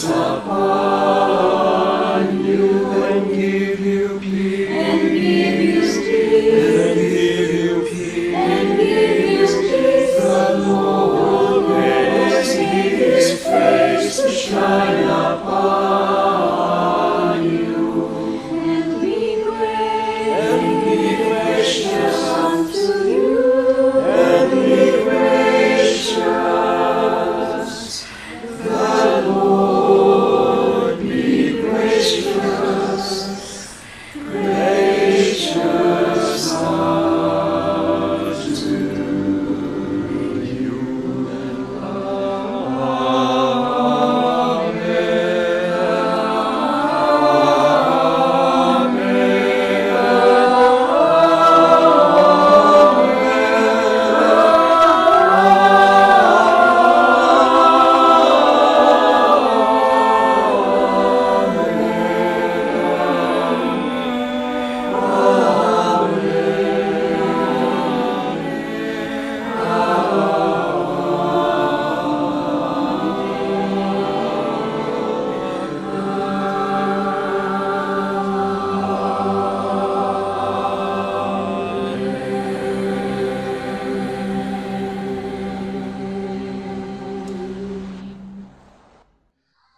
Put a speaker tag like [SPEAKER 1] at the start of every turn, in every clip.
[SPEAKER 1] upon you and give you peace.
[SPEAKER 2] And give you peace.
[SPEAKER 1] And give you peace.
[SPEAKER 2] And give you peace.
[SPEAKER 1] The Lord makes His face to shine upon you.
[SPEAKER 2] And be
[SPEAKER 1] gracious
[SPEAKER 2] unto you.
[SPEAKER 1] and be gracious. The Lord be gracious, gracious unto you.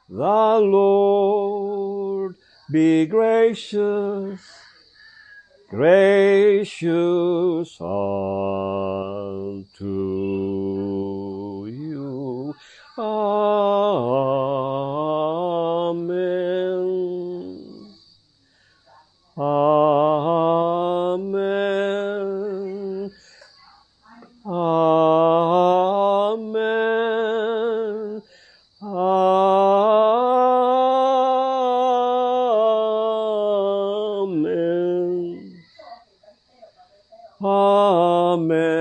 [SPEAKER 1] The Lord be gracious, gracious unto you. Amen. Amen. Amen. Amen. Amen. Amen.